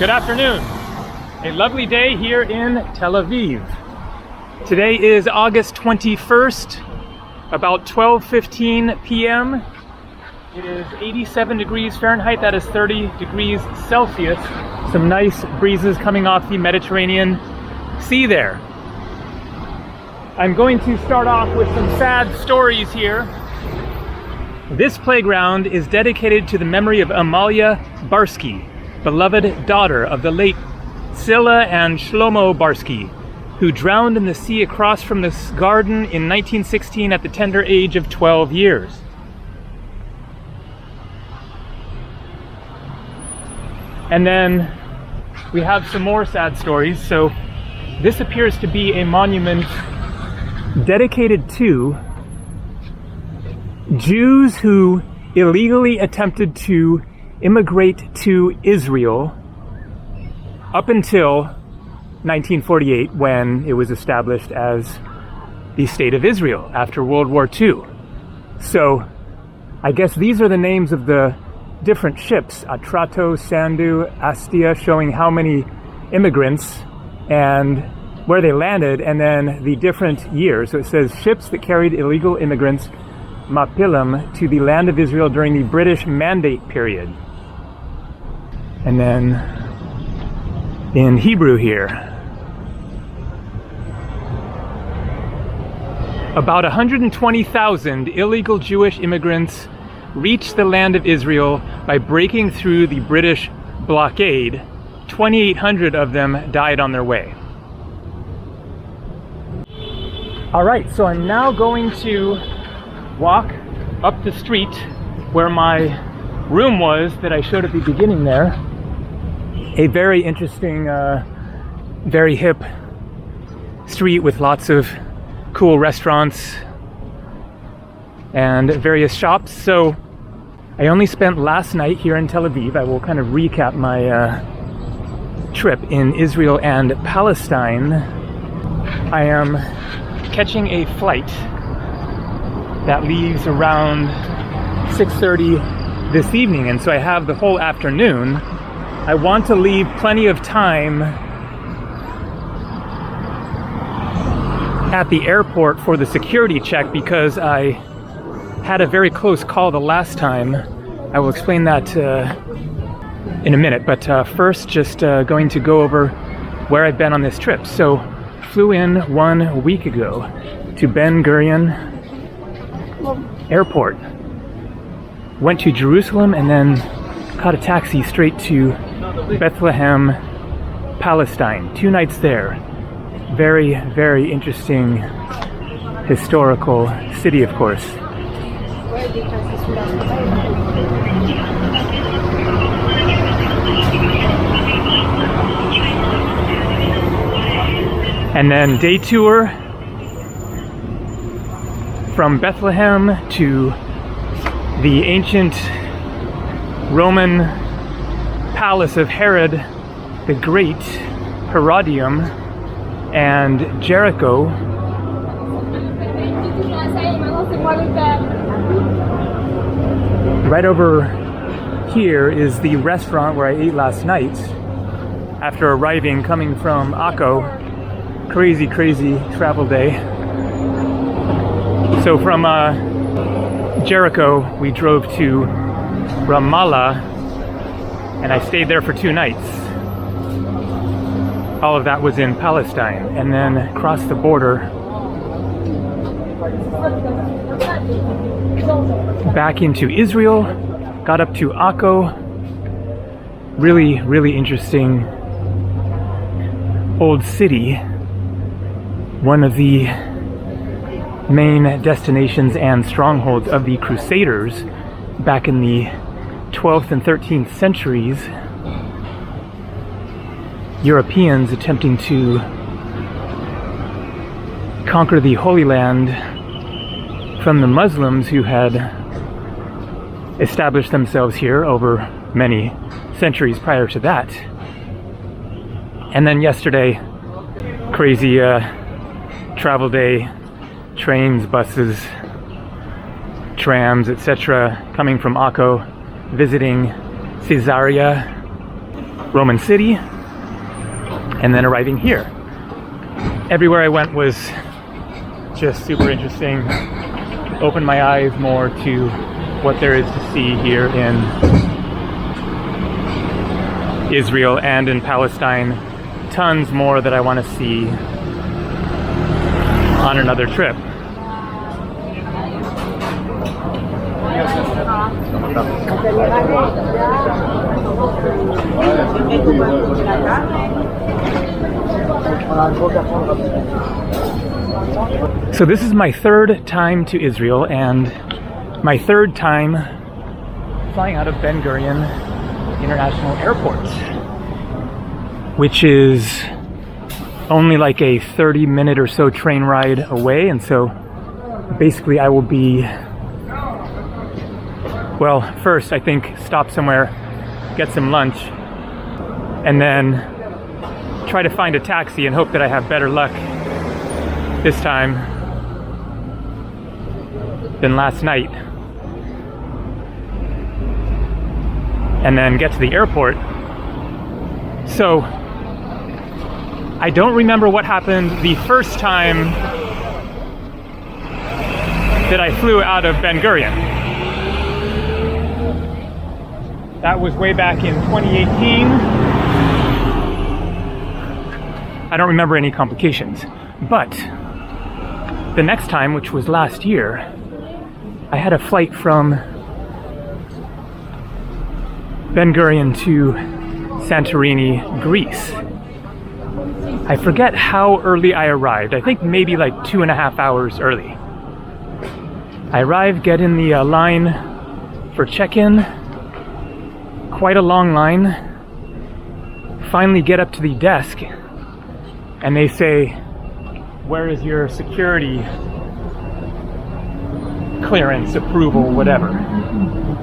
Good afternoon. A lovely day here in Tel Aviv. Today is August 21st, about 12:15 p.m. It is 87 degrees Fahrenheit, that is 30 degrees Celsius. Some nice breezes coming off the Mediterranean Sea there. I'm going to start off with some sad stories here. This playground is dedicated to the memory of Amalia Barsky, beloved daughter of the late Scylla and Shlomo Barsky, who drowned in the sea across from this garden in 1916 at the tender age of 12 years. And then we have some more sad stories. So this appears to be a monument dedicated to Jews who illegally attempted to immigrate to Israel up until 1948, when it was established as the State of Israel after World War II. So I guess these are the names of the different ships: Atrato, Sandu, Astia, showing how many immigrants and where they landed, and then the different years. So it says ships that carried illegal immigrants, Mapilim, to the land of Israel during the British Mandate period. And then in Hebrew here, about 120,000 illegal Jewish immigrants reached the land of Israel by breaking through the British blockade. 2,800 of them died on their way. All right, so I'm now going to walk up the street where my room was that I showed at the beginning there. A very interesting, very hip street with lots of cool restaurants and various shops. So I only spent last night here in Tel Aviv. I will kind of recap my trip in Israel and Palestine. I am catching a flight that leaves around 6:30 this evening, and so I have the whole afternoon. I want to leave plenty of time at the airport for the security check because I had a very close call the last time. I will explain that in a minute, but first just going to go over where I've been on this trip. So flew in 1 week ago to Ben Gurion Airport, went to Jerusalem, and then caught a taxi straight to Bethlehem, Palestine. 2 nights there. Very, very interesting historical city, of course. And then day tour from Bethlehem to the ancient Roman palace of Herod the Great, Herodium, and Jericho. Right over here is the restaurant where I ate last night after arriving, coming from Akko. Crazy travel day. So from Jericho, we drove to Ramallah, and I stayed there for 2 nights. All of that was in Palestine, and then crossed the border back into Israel, got up to Akko. Really interesting old city. One of the main destinations and strongholds of the Crusaders back in the 12th and 13th centuries. Europeans attempting to conquer the Holy Land from the Muslims who had established themselves here over many centuries prior to that. And then yesterday, crazy travel day, trains, buses, trams, etc., coming from Akko, visiting Caesarea. Roman city, and then arriving here. Everywhere I went was just super interesting. Opened my eyes more to what there is to see here in Israel and in Palestine. Tons more that I want to see on another trip. So this is my third time to Israel and my third time flying out of Ben Gurion International Airport, which is only like a 30-minute or so train ride away. And so basically I will be, well, first I think stop somewhere, get some lunch, and then try to find a taxi and hope that I have better luck this time than last night. And then get to the airport. So I don't remember what happened the first time that I flew out of Ben Gurion. That was way back in 2018. I don't remember any complications. But the next time, which was last year, I had a flight from Ben Gurion to Santorini, Greece. I forget how early I arrived. I think maybe like 2.5 hours early. I arrive, get in the line for check-in. Quite a long line. Finally get up to the desk and they say, "Where is your security clearance, approval, whatever?"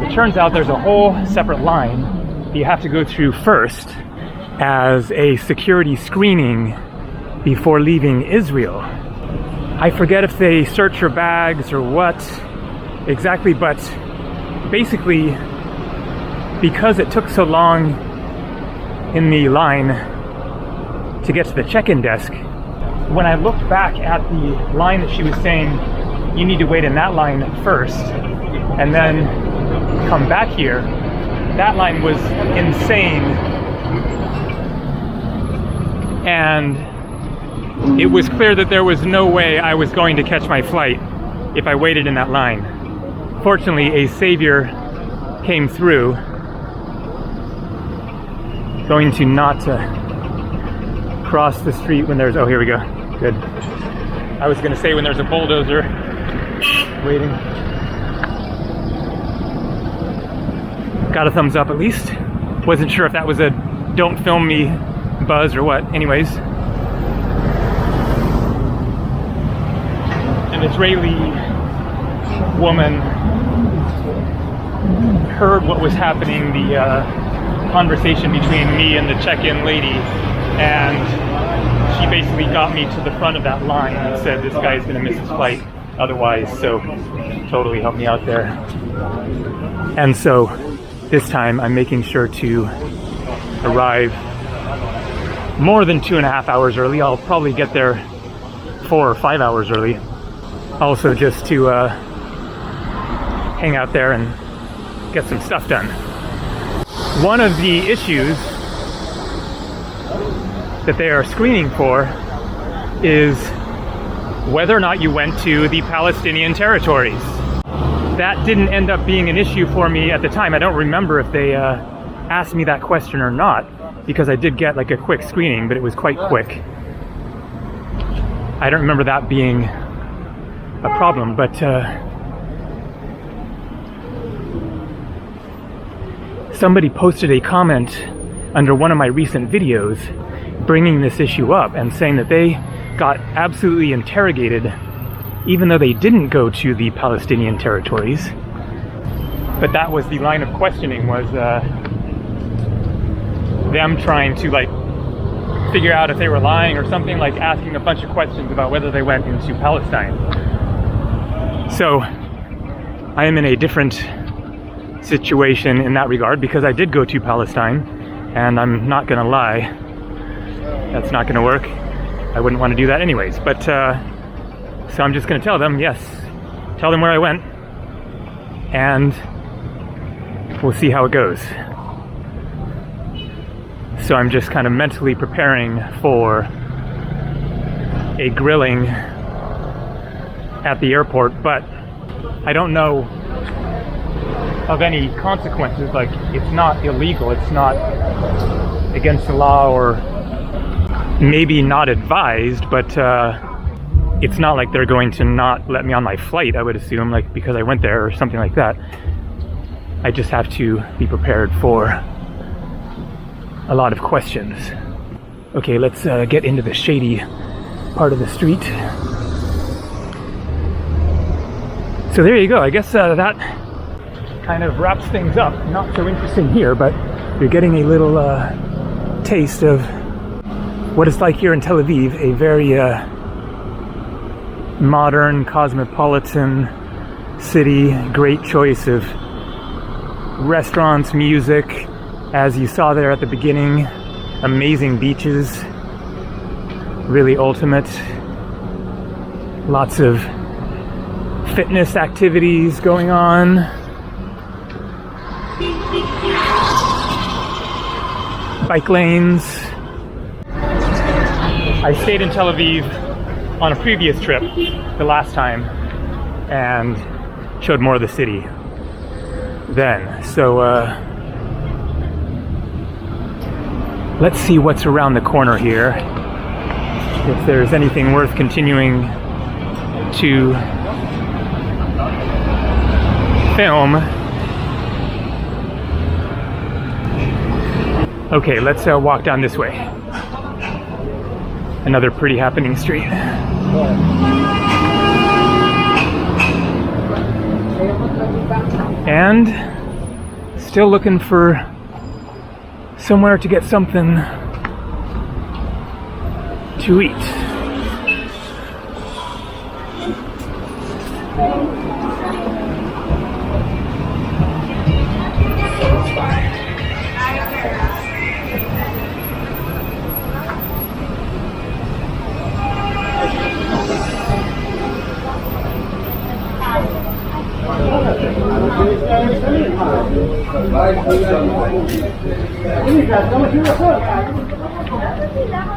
It turns out there's a whole separate line that you have to go through first as a security screening before leaving Israel. I forget if they search your bags or what exactly, but basically, because it took so long in the line to get to the check-in desk, when I looked back at the line that she was saying, you need to wait in that line first and then come back here, that line was insane. And it was clear that there was no way I was going to catch my flight if I waited in that line. Fortunately, a savior came through, going to not cross the street when there's, oh, here we go, good. I was gonna say when there's a bulldozer waiting. Got a thumbs up at least. Wasn't sure if that was a don't film me buzz or what. Anyways, an Israeli woman heard what was happening, the conversation between me and the check-in lady, and she basically got me to the front of that line and said this guy's gonna miss his flight otherwise, so totally helped me out there. And so this time I'm making sure to arrive more than 2.5 hours early. I'll probably get there 4 or 5 hours early. Also just to hang out there and get some stuff done. One of the issues that they are screening for is whether or not you went to the Palestinian territories. That didn't end up being an issue for me at the time. I don't remember if they asked me that question or not, because I did get like a quick screening, but it was quite quick. I don't remember that being a problem, but somebody posted a comment under one of my recent videos bringing this issue up and saying that they got absolutely interrogated even though they didn't go to the Palestinian territories. But that was the line of questioning, was them trying to like figure out if they were lying or something, like asking a bunch of questions about whether they went into Palestine. So I am in a different situation in that regard because I did go to Palestine And I'm not gonna lie, that's not gonna work. I wouldn't want to do that anyways, but so I'm just gonna tell them, yes, tell them where I went, and we'll see how it goes. So I'm just kind of mentally preparing for a grilling at the airport, but I don't know of any consequences. Like, it's not illegal, it's not against the law, or maybe not advised, but it's not like they're going to not let me on my flight, I would assume, like because I went there or something like that. I just have to be prepared for a lot of questions. Okay, let's get into the shady part of the street. So there you go. I guess that kind of wraps things up. Not so interesting here, but you're getting a little taste of what it's like here in Tel Aviv, a very modern, cosmopolitan city. Great choice of restaurants, music, as you saw there at the beginning. Amazing beaches, really ultimate. Lots of fitness activities going on. Bike lanes. I stayed in Tel Aviv on a previous trip, the last time, and showed more of the city then. So let's see what's around the corner here. If there's anything worth continuing to film. Okay, let's walk down this way. Another pretty happening street. And still looking for somewhere to get something to eat.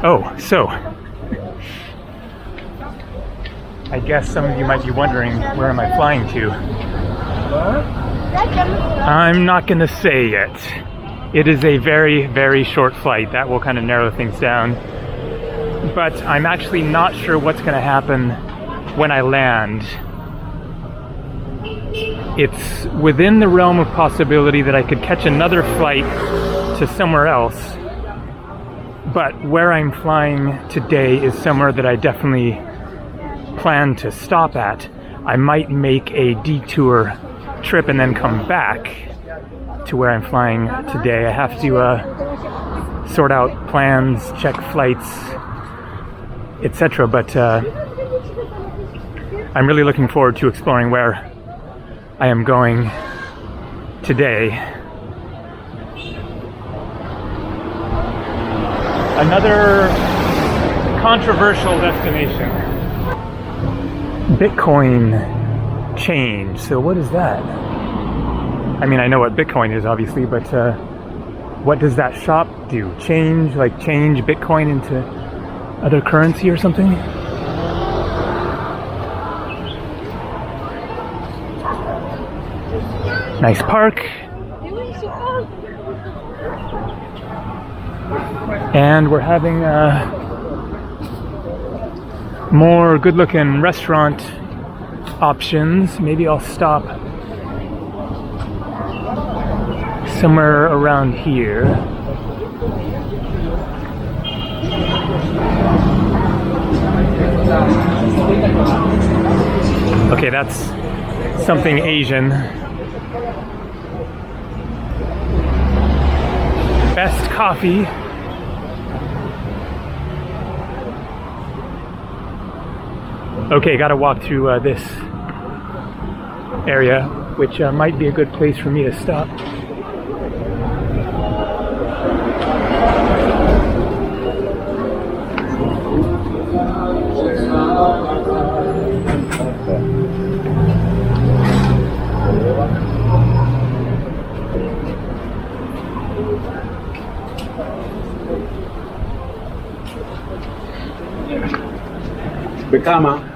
Oh, so I guess some of you might be wondering, where am I flying to? I'm not gonna say yet. It is a very, very short flight. That will kind of narrow things down. But I'm actually not sure what's gonna happen when I land. It's within the realm of possibility that I could catch another flight to somewhere else. But where I'm flying today is somewhere that I definitely plan to stop at. I might make a detour trip and then come back to where I'm flying today. I have to sort out plans, check flights, etc. But I'm really looking forward to exploring where I am going today. Another controversial destination. Bitcoin change. So what is that? I mean, I know what Bitcoin is, obviously, but what does that shop do? Change Bitcoin into other currency or something? Nice park. And we're having more good-looking restaurant options. Maybe I'll stop somewhere around here. Okay, that's something Asian. Best coffee. Okay, gotta walk through this area, which might be a good place for me to stop.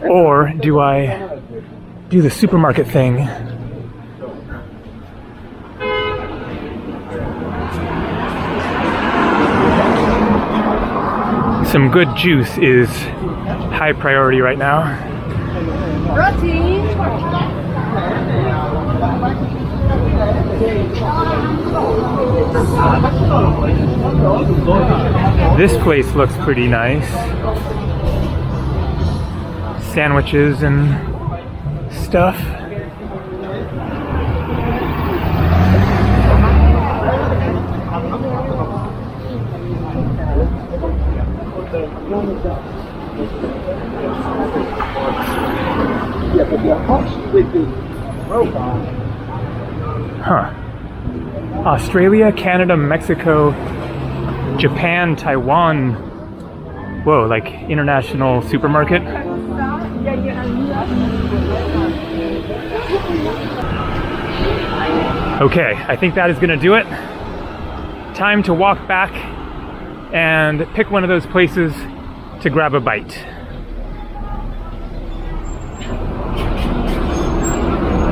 Or do I do the supermarket thing? Some good juice is high priority right now. This place looks pretty nice. Sandwiches and stuff. Huh. Australia, Canada, Mexico, Japan, Taiwan. Whoa, like international supermarket. Okay, I think that is gonna do it. Time to walk back and pick one of those places to grab a bite.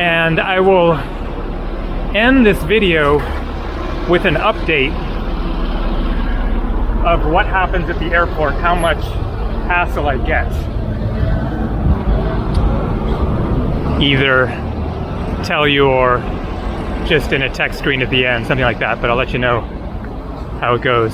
And I will end this video with an update of what happens at the airport, how much hassle I get. Either tell you or just in a text screen at the end, something like that, but I'll let you know how it goes.